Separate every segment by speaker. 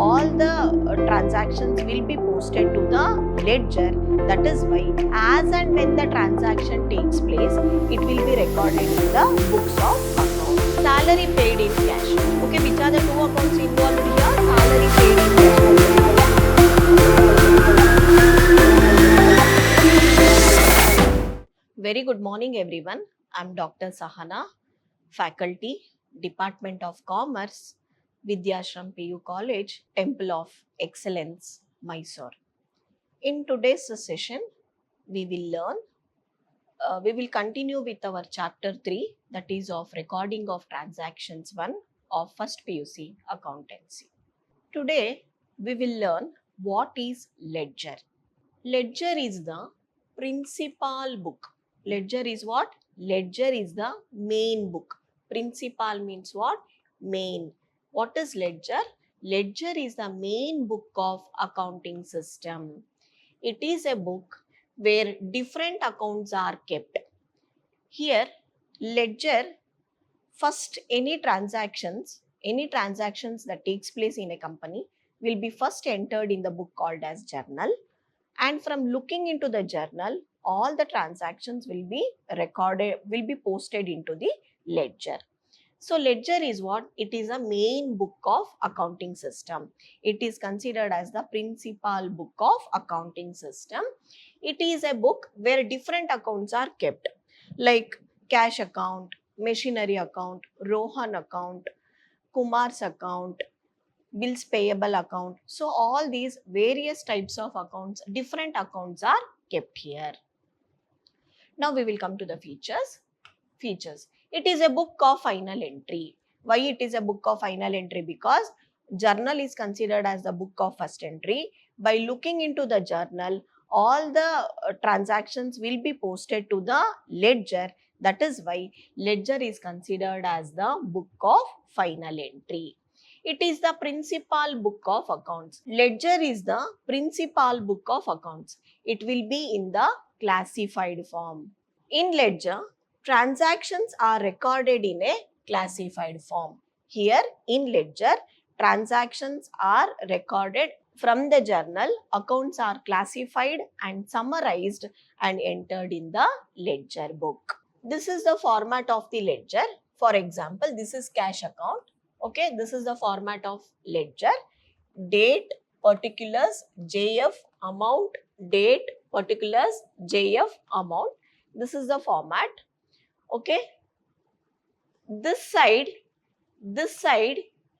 Speaker 1: all the transactions will be posted to the ledger. That is why as and when the transaction takes place, it will be recorded in the books of accounts. Salary paid in cash. Okay, which are the two accounts involved here? Salary paid in cash. Very good morning everyone. I am Dr. Sahana, Faculty, Department of Commerce, Vidhyaashram PU College, Temple of Excellence, Mysore. In today's session, we will continue with our chapter 3, that is of recording of transactions 1 of first PUC Accountancy. Today, we will learn what is ledger. Ledger is the principal book. Ledger is what? Ledger is the main book. Principal means what? Main. What is ledger? Ledger is the main book of accounting system. It is a book where different accounts are kept. Here, ledger, first any transactions that takes place in a company will be first entered in the book called as journal. And from looking into the journal, all the transactions will be recorded, will be posted into the ledger. So ledger is what? It is a main book of accounting system. It is considered as the principal book of accounting system. It is a book where different accounts are kept, like cash account, machinery account, Rohan account, Kumar's account, bills payable account. So all these various types of accounts, different accounts are kept here. Now we will come to the features. It is a book of final entry. Why it is a book of final entry? Because journal is considered as the book of first entry. By looking into the journal, all the transactions will be posted to the ledger. That is why ledger is considered as the book of final entry. It is the principal book of accounts. Ledger is the principal book of accounts. It will be in the classified form. In ledger, transactions are recorded in a classified form. Here in ledger, transactions are recorded from the journal. Accounts are classified and summarized and entered in the ledger book. This is the format of the ledger. For example, this is cash account. Okay, this is the format of ledger. Date, particulars, JF, amount, date, particulars, JF, amount. This is the format. Okay. This side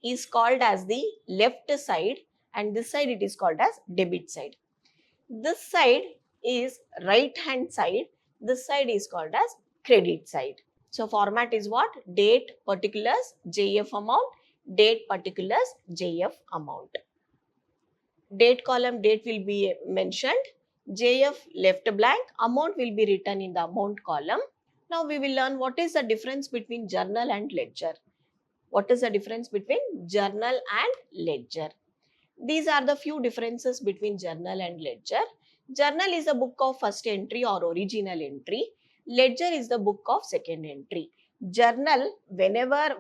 Speaker 1: is called as the left side and this side it is called as debit side. This side is right hand side. This side is called as credit side. So format is what? Date, particulars, JF amount, date, particulars, JF amount. Date column, date will be mentioned, JF left blank, amount will be written in the amount column. Now we will learn what is the difference between journal and ledger. What is the difference between journal and ledger? These are the few differences between journal and ledger. Journal is a book of first entry or original entry. Ledger is the book of second entry. Journal, whenever,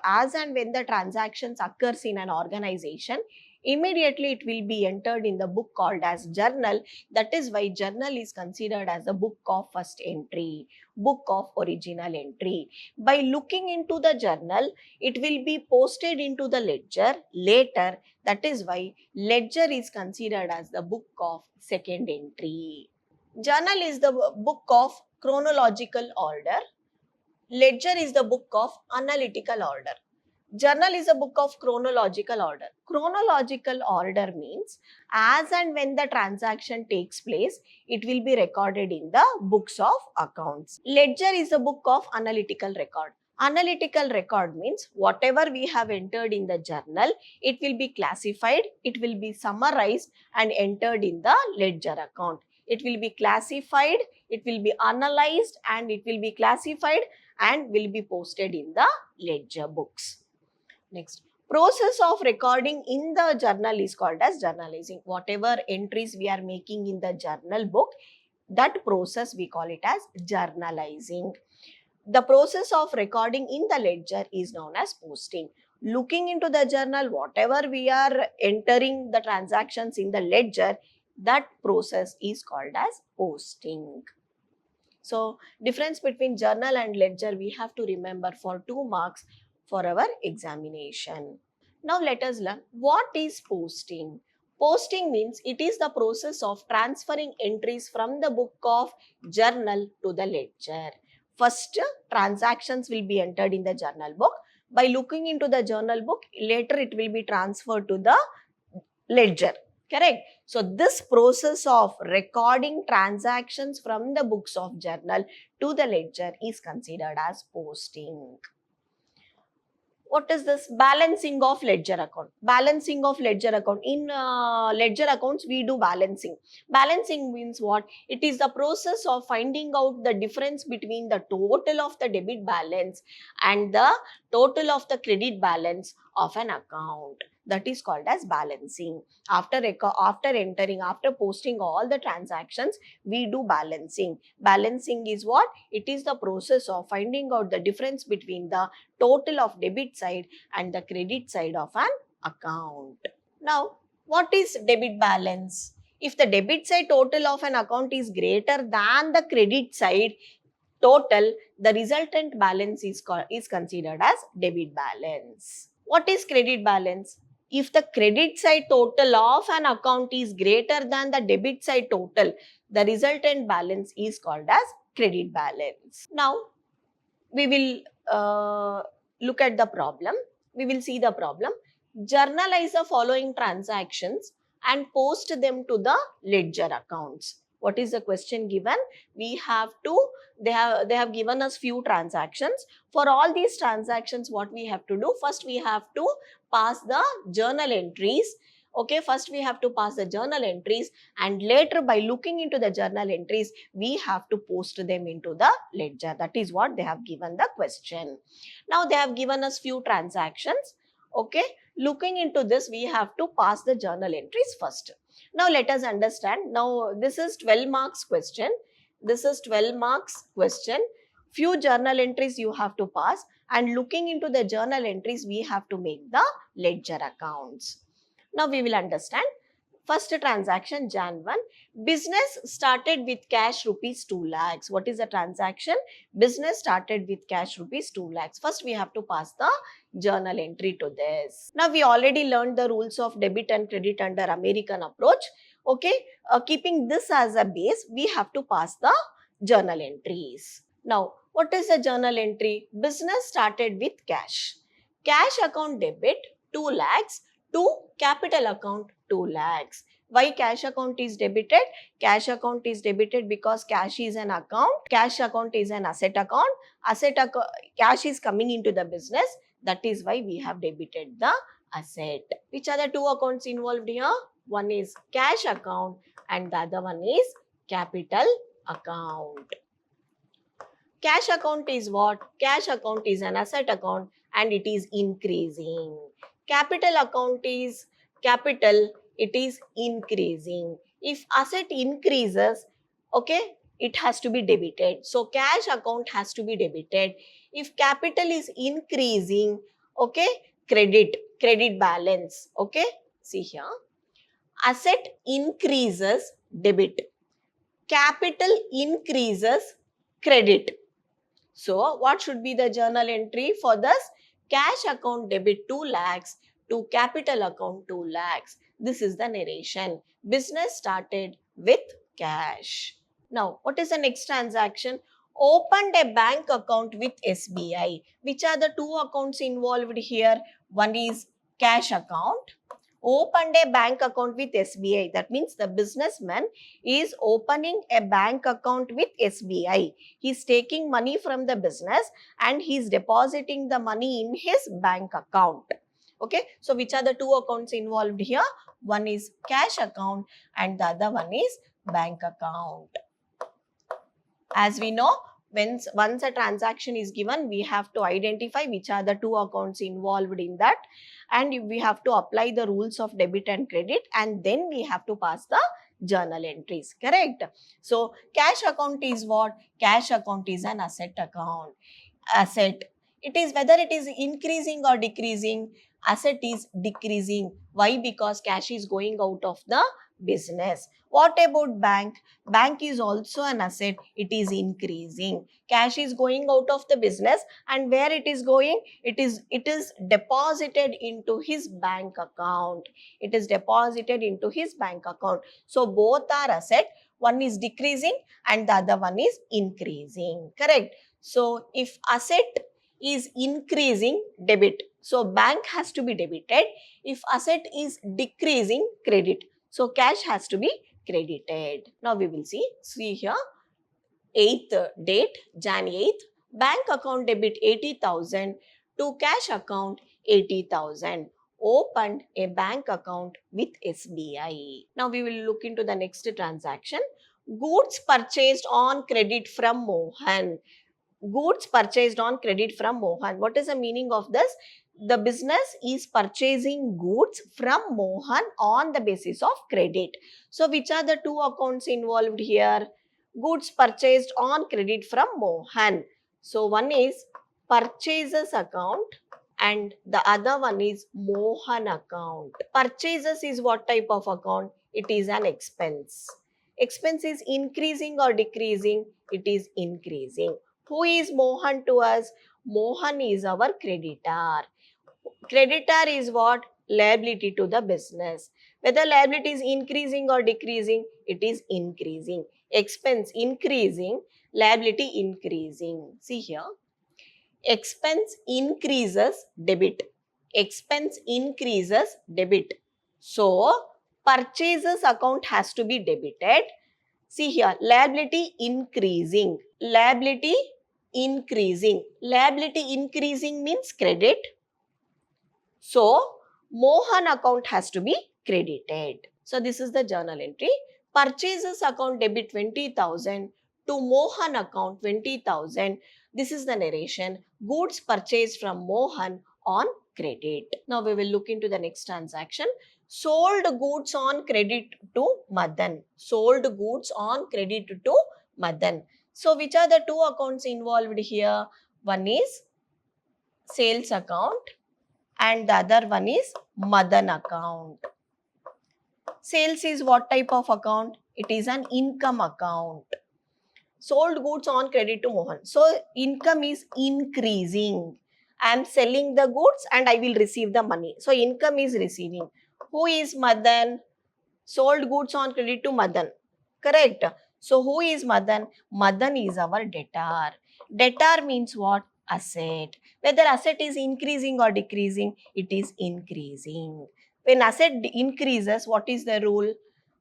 Speaker 1: as and when the transactions occurs in an organization, immediately it will be entered in the book called as journal. That is why journal is considered as the book of first entry, book of original entry. By looking into the journal, it will be posted into the ledger later. That is why ledger is considered as the book of second entry. Journal is the book of chronological order. Ledger is the book of analytical order. Journal is a book of chronological order. Chronological order means as and when the transaction takes place, it will be recorded in the books of accounts. Ledger is a book of analytical record. Analytical record means whatever we have entered in the journal, it will be classified, it will be summarized and entered in the ledger account. It will be classified, it will be analyzed and it will be classified and will be posted in the ledger books. Next, process of recording in the journal is called as journalizing. Whatever entries we are making in the journal book, that process we call it as journalizing. The process of recording in the ledger is known as posting. looking into the journal, whatever we are entering the transactions in the ledger, that process is called as posting. So difference between journal and ledger we have to remember for 2 marks for our examination. Now let us learn what is posting. Posting means it is the process of transferring entries from the book of journal to the ledger. First, transactions will be entered in the journal book. By looking into the journal book, later it will be transferred to the ledger. Correct? So this process of recording transactions from the books of journal to the ledger is considered as posting. What is this? Balancing of ledger account. Balancing of ledger account. In ledger accounts, we do balancing. Balancing means what? It is the process of finding out the difference between the total of the debit balance and the total of the credit balance of an account. That is called as balancing. After posting all the transactions, we do balancing. Balancing is what? It is the process of finding out the difference between the total of debit side and the credit side of an account. Now, what is debit balance? If the debit side total of an account is greater than the credit side total, the resultant balance is considered as debit balance. What is credit balance? If the credit side total of an account is greater than the debit side total, the resultant balance is called as credit balance. Now, we will look at the problem. We will see the problem. Journalize the following transactions and post them to the ledger accounts. What is the question given? We have to, they have given us few transactions. For all these transactions, what we have to do? First, we have to pass the journal entries. Okay, first we have to pass the journal entries, and later by looking into the journal entries, we have to post them into the ledger. That is what they have given the question. Now they have given us few transactions. Okay, looking into this, we have to pass the journal entries first. Now let us understand. Now this is 12 marks question. This is 12 marks question. Few journal entries you have to pass, and looking into the journal entries, we have to make the ledger accounts. Now we will understand. First transaction, Jan 1. Business started with cash rupees 2 lakhs. What is the transaction? Business started with cash rupees 2 lakhs. First we have to pass the journal entry to this. Now we already learned the rules of debit and credit under American approach. Okay, keeping this as a base, we have to pass the journal entries. Now, what is the journal entry? Business started with cash. Cash account debit 2 lakhs to capital account 2 lakhs. Why cash account is debited? Cash account is debited because cash is an account. Cash account is an asset account. Cash is coming into the business. That is why we have debited the asset. Which are the two accounts involved here? One is cash account and the other one is capital account. Cash account is what? Cash account is an asset account and it is increasing. Capital account is capital, it is increasing. If asset increases, okay, it has to be debited. So cash account has to be debited. If capital is increasing, okay, credit balance, okay. See here, asset increases, debit. Capital increases, credit. So what should be the journal entry for this? Cash account debit 2 lakhs to capital account 2 lakhs. This is the narration. Business started with cash. Now, what is the next transaction? Opened a bank account with SBI. Which are the two accounts involved here? One is cash account. Opened a bank account with SBI. That means the businessman is opening a bank account with SBI. He's taking money from the business and he's depositing the money in his bank account. Okay, so which are the two accounts involved here? One is cash account and the other one is bank account. As we know, once a transaction is given, we have to identify which are the two accounts involved in that, and we have to apply the rules of debit and credit, and then we have to pass the journal entries. Correct? So cash account is what? Cash account is an asset account. Asset. It is whether it is increasing or decreasing, asset is decreasing. Why? Because cash is going out of the business. What about bank? Bank is also an asset, it is increasing. Cash is going out of the business, and where it is going? It is deposited into his bank account. It is deposited into his bank account. So both are asset, one is decreasing and the other one is increasing. Correct? So if asset is increasing, debit. So bank has to be debited. If asset is decreasing, credit. So cash has to be credited. Now we will see here 8th date, Jan 8th, bank account debit 80,000 to cash account 80,000. Opened a bank account with SBI. Now we will look into the next transaction. Goods purchased on credit from Mohan. Goods purchased on credit from Mohan. What is the meaning of this? The business is purchasing goods from Mohan on the basis of credit. So which are the two accounts involved here? Goods purchased on credit from Mohan. So one is purchases account and the other one is Mohan account. Purchases is what type of account? It is an expense. Expense is increasing or decreasing? It is increasing. Who is Mohan to us? Mohan is our creditor. Creditor is what? Liability to the business. Whether liability is increasing or decreasing, it is increasing. Expense increasing, liability increasing. See here, expense increases, debit. Expense increases, debit. So, purchases account has to be debited. See here, liability increasing. Liability increasing. Liability increasing means credit. So, Mohan account has to be credited. So, this is the journal entry. Purchases account debit 20,000 to Mohan account 20,000. This is the narration. Goods purchased from Mohan on credit. Now, we will look into the next transaction. Sold goods on credit to Madan. Sold goods on credit to Madan. So, which are the two accounts involved here? One is sales account and the other one is Madan account. Sales is what type of account? It is an income account. Sold goods on credit to Mohan. So, income is increasing. I am selling the goods and I will receive the money. So, income is receiving. Who is Madan? Sold goods on credit to Madan. Correct. So, who is Madan? Madan is our debtor. Debtor means what? Asset. Whether asset is increasing or decreasing, it is increasing. When asset increases, what is the rule?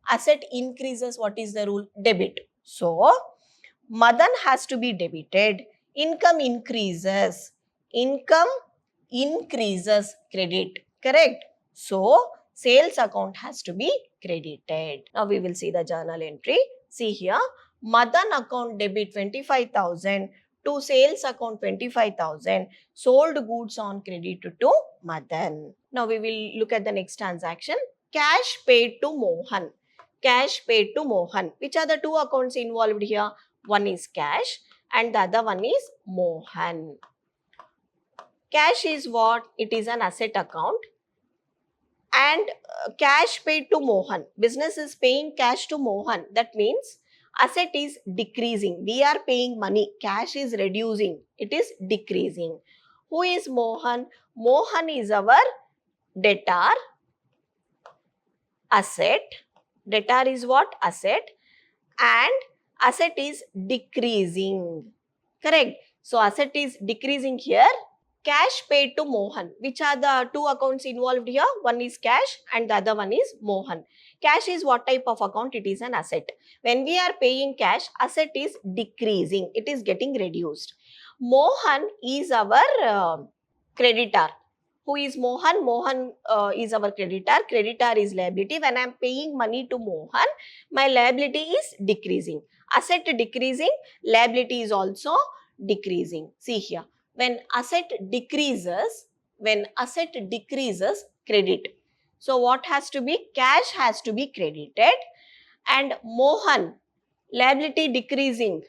Speaker 1: Asset increases, what is the rule? Debit. So, Madan has to be debited. Income increases. Income increases, credit. Correct. So, sales account has to be credited. Now, we will see the journal entry. See here, Madan account debit 25,000 to sales account 25,000. Sold goods on credit to Madan. Now, we will look at the next transaction. Cash paid to Mohan. Cash paid to Mohan. Which are the two accounts involved here? One is cash and the other one is Mohan. Cash is what? It is an asset account. And cash paid to Mohan. Business is paying cash to Mohan. That means asset is decreasing. We are paying money. Cash is reducing. It is decreasing. Who is Mohan? Mohan is our debtor. Asset. Debtor is what? Asset. And asset is decreasing. Correct. So, asset is decreasing here. Cash paid to Mohan. Which are the two accounts involved here? One is cash and the other one is Mohan. Cash is what type of account? It is an asset. When we are paying cash, asset is decreasing. It is getting reduced. Mohan is our creditor. Who is Mohan? Mohan is our creditor. Creditor is liability. When I am paying money to Mohan, my liability is decreasing. Asset decreasing, liability is also decreasing. See here. When asset decreases, credit. So, what has to be? Cash has to be credited and Mohan, liability decreasing,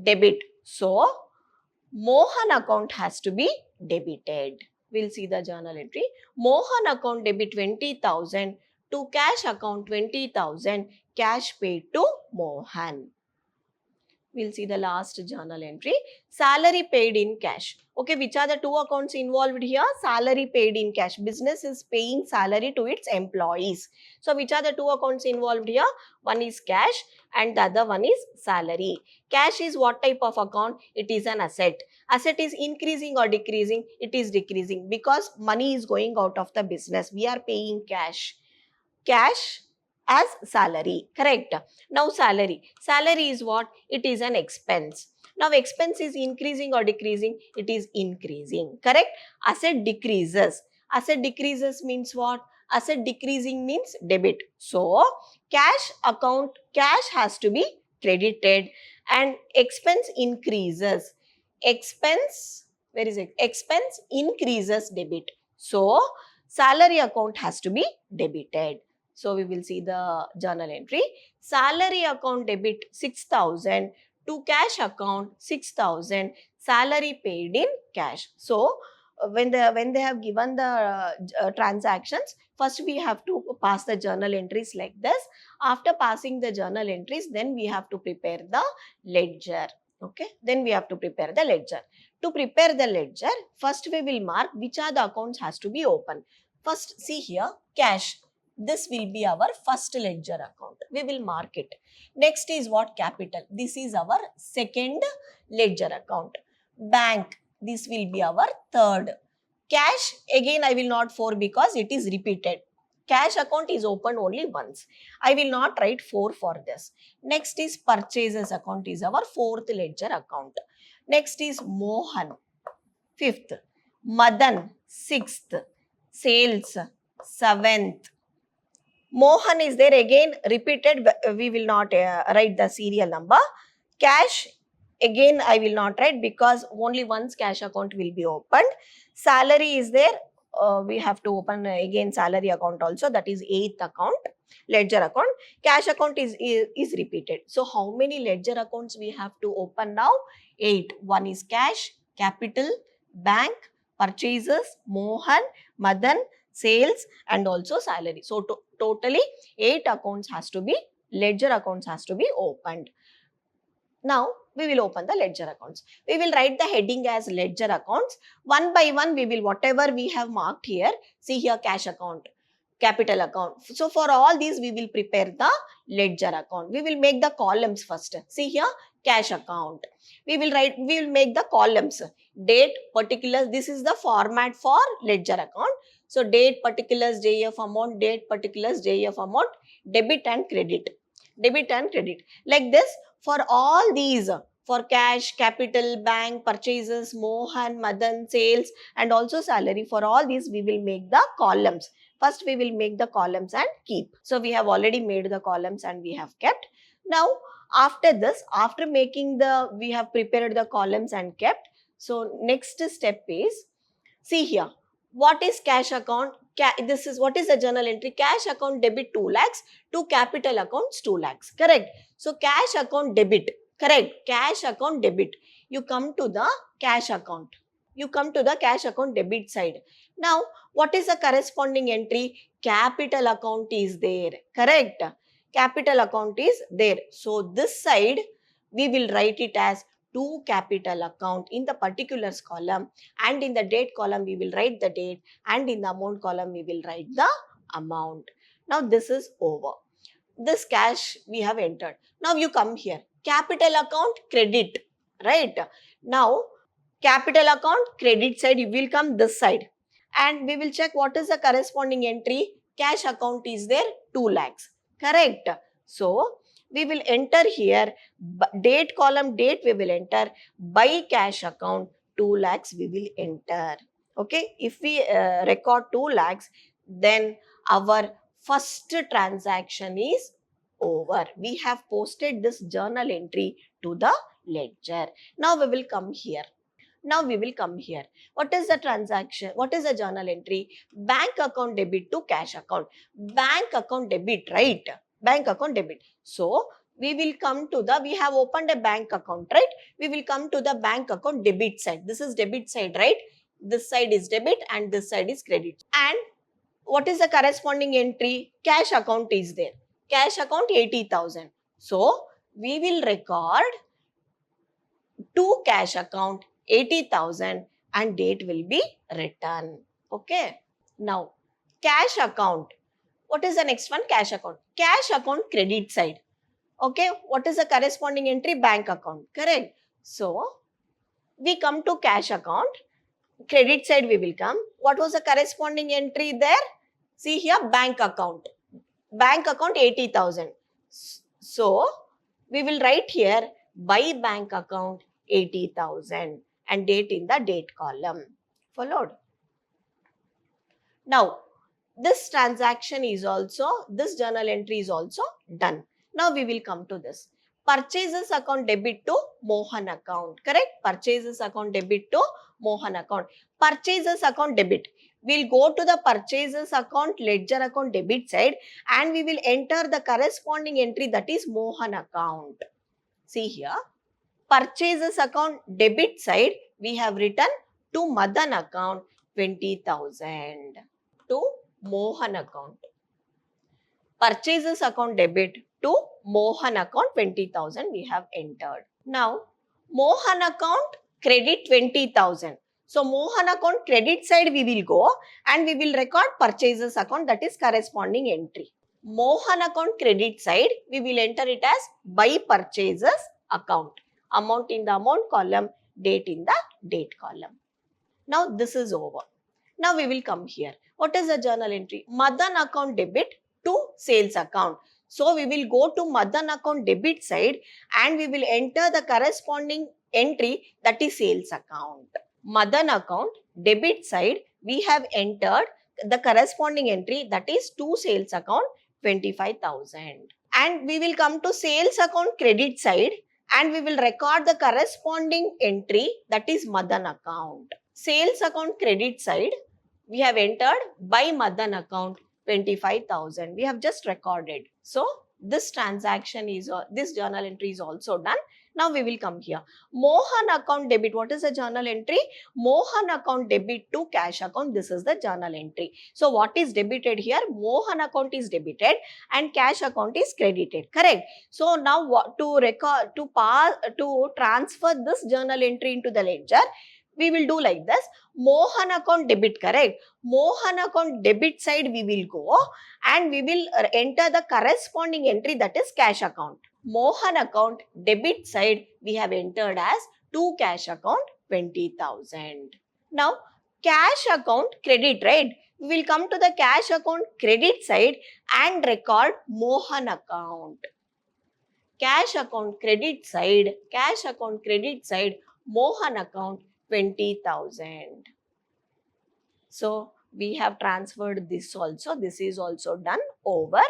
Speaker 1: debit. So, Mohan account has to be debited. We'll see the journal entry. Mohan account debit 20,000 to cash account 20,000, cash paid to Mohan. We'll see the last journal entry. Salary paid in cash. Okay, which are the two accounts involved here? Salary paid in cash. Business is paying salary to its employees. So, which are the two accounts involved here? One is cash and the other one is salary. Cash is what type of account? It is an asset. Asset is increasing or decreasing? It is decreasing because money is going out of the business. We are paying cash. Cash as salary, correct? Now salary is what? It is an expense. Now expense is increasing or decreasing? It is increasing, correct? Asset decreases means what? Asset decreasing means debit. So cash has to be credited, and expense increases. Where is it? Expense increases debit. So salary account has to be debited. So we will see the journal entry. Salary account debit 6,000 to cash account 6,000. Salary paid in cash. So when they have given the transactions, first we have to pass the journal entries like this. After passing the journal entries, then we have to prepare the ledger. Okay, then we have to prepare the ledger. To prepare the ledger, first we will mark which are the accounts has to be open. First, see here, cash. This will be our first ledger account. We will mark it. Next is what? Capital. This is our second ledger account. Bank. This will be our third. Cash, again I will not for because it is repeated. Cash account is open only once. I will not write 4 for this. Next is purchases account is our fourth ledger account. Next is Mohan, fifth. Madan, sixth. Sales, seventh. Mohan is there again repeated. We will not write the serial number. Cash, again I will not write because only once cash account will be opened. Salary is there. We have to open again salary account also. That is 8th account, ledger account. Cash account is repeated. So how many ledger accounts we have to open now? 8. One is cash, capital, bank, purchases, Mohan, Madan, sales, and also salary. So totally 8 accounts has to be, ledger accounts has to be opened. Now we will open the ledger accounts. We will write the heading as ledger accounts. One by one we will, whatever we have marked here, see here cash account, capital account. So for all these we will prepare the ledger account. We will make the columns first. See here cash account. We will make the columns. Date, particulars. This is the format for ledger account. So date, particulars, JF amount, date, particulars, JF amount, debit and credit. Debit and credit. Like this, for all these, for cash, capital, bank, purchases, Mohan, Madan, sales, and also salary, for all these we will make the columns. First we will make the columns and keep. So we have already made the columns and we have kept. Now after this, after making we have prepared the columns and kept. So next step is, see here, what is cash account? This is what is the journal entry? Cash account debit 2 lakhs to capital accounts 2 lakhs. Correct. So cash account debit. Correct. Cash account debit. You come to the cash account. You come to the cash account debit side. Now, what is the corresponding entry? Capital account is there. Correct. Capital account is there. So this side we will write it as to capital account in the particulars column, and in the date column we will write the date, and in the amount column we will write the amount. Now this is over. This cash we have entered. Now you come here. Capital account credit, right? Now capital account credit side, you will come this side and we will check what is the corresponding entry. Cash account is there 2 lakhs. Correct. So we will enter here date column, date we will enter, by cash account 2 lakhs we will enter. Okay, if we record 2 lakhs, then our first transaction is over. We have posted this journal entry to the ledger. Now we will come here. What is the transaction? What is the journal entry? Bank account debit to cash account. Bank account debit, right? Bank account debit. So we will come to the, we have opened a bank account, right? We will come to the bank account debit side. This is debit side, right? This side is debit and this side is credit. And what is the corresponding entry? Cash account is there. Cash account 80,000. So we will record to cash account 80,000 and date will be written. Okay. Now cash account. What is the next one? Cash account. Cash account credit side. Okay. What is the corresponding entry? Bank account. Correct. So we come to cash account. Credit side we will come. What was the corresponding entry there? See here, bank account. Bank account 80,000. So we will write here by bank account 80,000 and date in the date column. Followed. Now this transaction is also, this journal entry is also done. Now we will come to this. Purchases account debit to Mohan account. Correct? Purchases account debit to Mohan account. Purchases account debit. We'll go to the purchases account, ledger account debit side and we will enter the corresponding entry, that is Mohan account. See here, purchases account debit side, we have written to Madan account 20,000. To Mohan account. Purchases account debit to Mohan account 20,000 we have entered. Now Mohan account credit 20,000. So Mohan account credit side we will go and we will record purchases account, that is corresponding entry. Mohan account credit side we will enter it as by purchases account. Amount in the amount column, date in the date column. Now this is over. Now we will come here. What is the journal entry? Madan account debit to sales account. So we will go to Madan account debit side and we will enter the corresponding entry, that is sales account. Madan account debit side we have entered the corresponding entry, that is to sales account 25,000. And we will come to sales account credit side and we will record the corresponding entry, that is Madan account. Sales account credit side we have entered by Madan account 25,000. We have just recorded. So this transaction is, this journal entry is also done. Now we will come here. Mohan account debit. What is the journal entry? Mohan account debit to cash account. This is the journal entry. So what is debited here? Mohan account is debited and cash account is credited. Correct. So now what to record, to transfer this journal entry into the ledger, we will do like this. Mohan account debit, correct? Mohan account debit side we will go and we will enter the corresponding entry, that is cash account. Mohan account debit side we have entered as to cash account 20,000. Now cash account credit, right? We will come to the cash account credit side and record Mohan account. Cash account credit side, Mohan account 20,000. So we have transferred this also. This is also done over.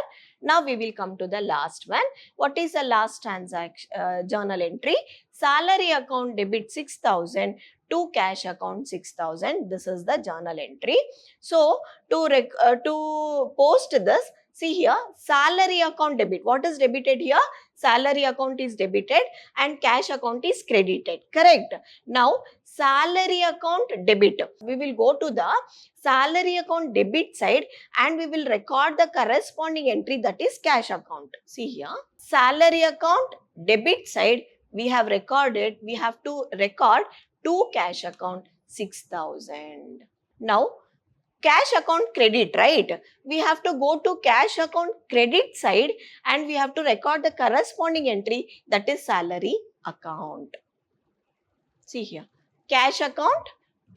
Speaker 1: Now we will come to the last one. What is the last transaction journal entry? Salary account debit 6,000 to cash account 6,000. This is the journal entry. So to post this, see here, salary account debit. What is debited here? Salary account is debited and cash account is credited. Correct. Now salary account debit. We will go to the salary account debit side and we will record the corresponding entry, that is cash account. See here, salary account debit side we have recorded, we have to record to cash account 6,000. Now cash account credit, right? We have to go to cash account credit side and we have to record the corresponding entry, that is salary account. See here, cash account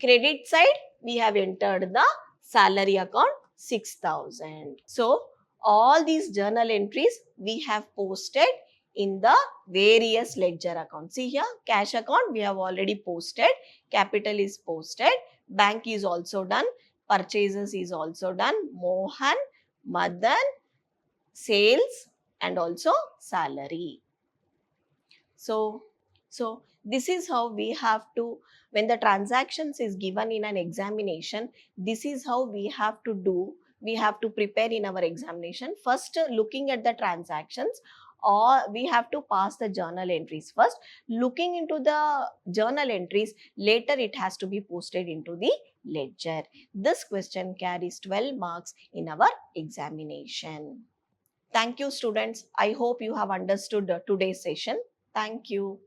Speaker 1: credit side we have entered the salary account 6,000. So all these journal entries we have posted in the various ledger accounts. See here, cash account we have already posted, capital is posted, bank is also done, purchases is also done, Mohan, Madan, sales and also salary. So this is how we have to, when the transactions is given in an examination, this is how we have to do, we have to prepare in our examination. First, looking at the transactions, or we have to pass the journal entries first. Looking into the journal entries, later it has to be posted into the ledger. This question carries 12 marks in our examination. Thank you, students. I hope you have understood today's session. Thank you.